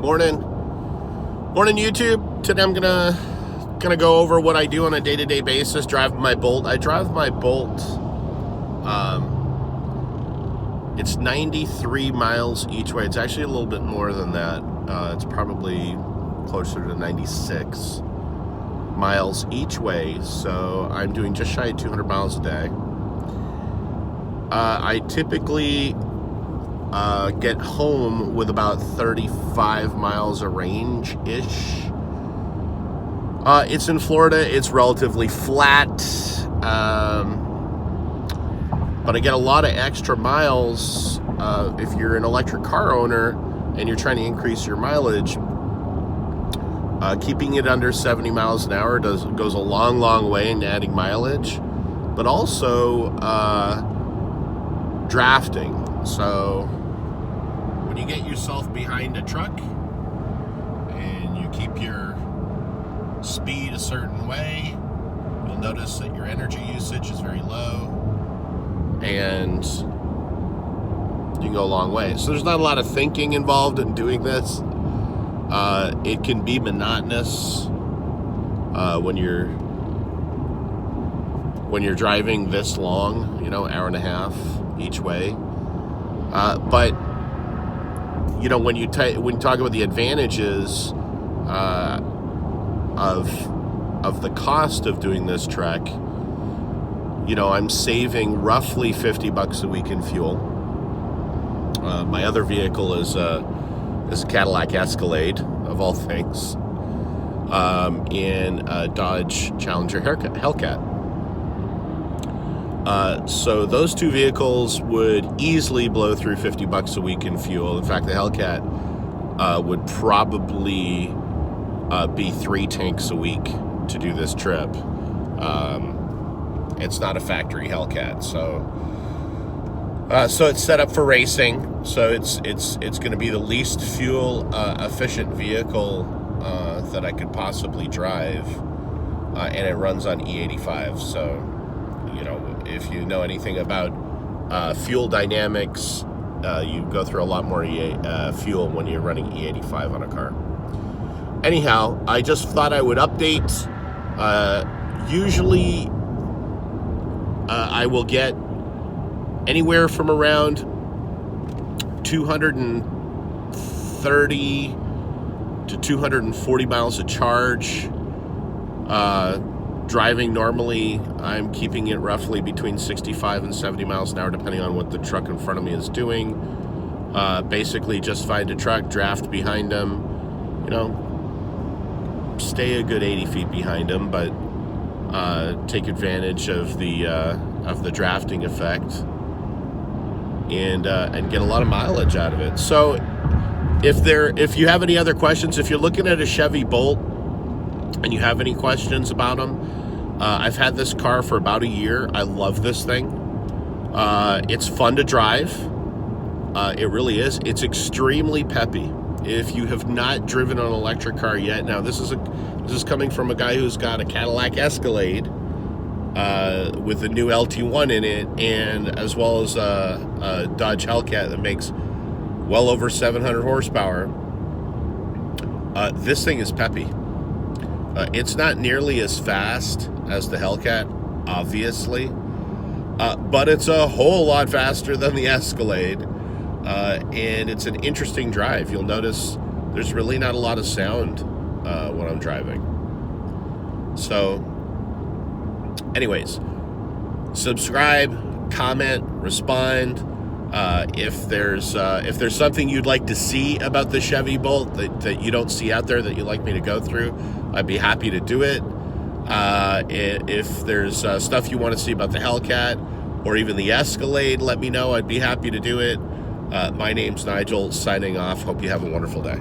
Morning YouTube. Today I'm gonna go over what I do on a day-to-day basis. Drive my Bolt. I drive my Bolt. It's 93 miles each way. It's actually a little bit more than that. It's probably closer to 96 miles each way. So I'm doing just shy of 200 miles a day. I typically get home with about 35 miles of range-ish. It's in Florida. It's relatively flat, but I get a lot of extra miles. If you're an electric car owner and you're trying to increase your mileage, keeping it under 70 miles an hour goes a long way in adding mileage, but also drafting. So when you get yourself behind a truck and you keep your speed a certain way, you'll notice that your energy usage is very low and you can go a long way. So there's not a lot of thinking involved in doing this. It can be monotonous when you're driving this long, hour and a half each way. But when you talk about the advantages of the cost of doing this trek, I'm saving roughly $50 a week in fuel. My other vehicle is a Cadillac Escalade, of all things, in a Dodge Challenger Hellcat. So those two vehicles would easily blow through $50 a week in fuel. In fact, the Hellcat would probably be 3 tanks a week to do this trip. It's not a factory Hellcat, so it's set up for racing. So it's going to be the least fuel efficient vehicle that I could possibly drive, and it runs on E85. So if you know anything about fuel dynamics, you go through a lot more fuel when you're running E85 on a car. Anyhow, I just thought I would update. Usually I will get anywhere from around 230 to 240 miles of charge. Driving normally, I'm keeping it roughly between 65 and 70 miles an hour, depending on what the truck in front of me is doing. Basically, just find a truck, draft behind them, stay a good 80 feet behind them, but take advantage of the drafting effect and get a lot of mileage out of it. So if you have any other questions, if you're looking at a Chevy Bolt and you have any questions about them, I've had this car for about a year. I love this thing. It's fun to drive. It really is. It's extremely peppy. If you have not driven an electric car yet, now this is coming from a guy who's got a Cadillac Escalade with the new LT1 in it, and as well as a Dodge Hellcat that makes well over 700 horsepower. This thing is peppy. It's not nearly as fast as the Hellcat, obviously, but it's a whole lot faster than the Escalade, and it's an interesting drive. You'll notice there's really not a lot of sound when I'm driving. So anyways, subscribe, comment, respond. If there's something you'd like to see about the Chevy Bolt that you don't see out there that you'd like me to go through, I'd be happy to do it. If there's stuff you want to see about the Hellcat or even the Escalade, let me know. I'd be happy to do it. My name's Nigel, signing off. Hope you have a wonderful day.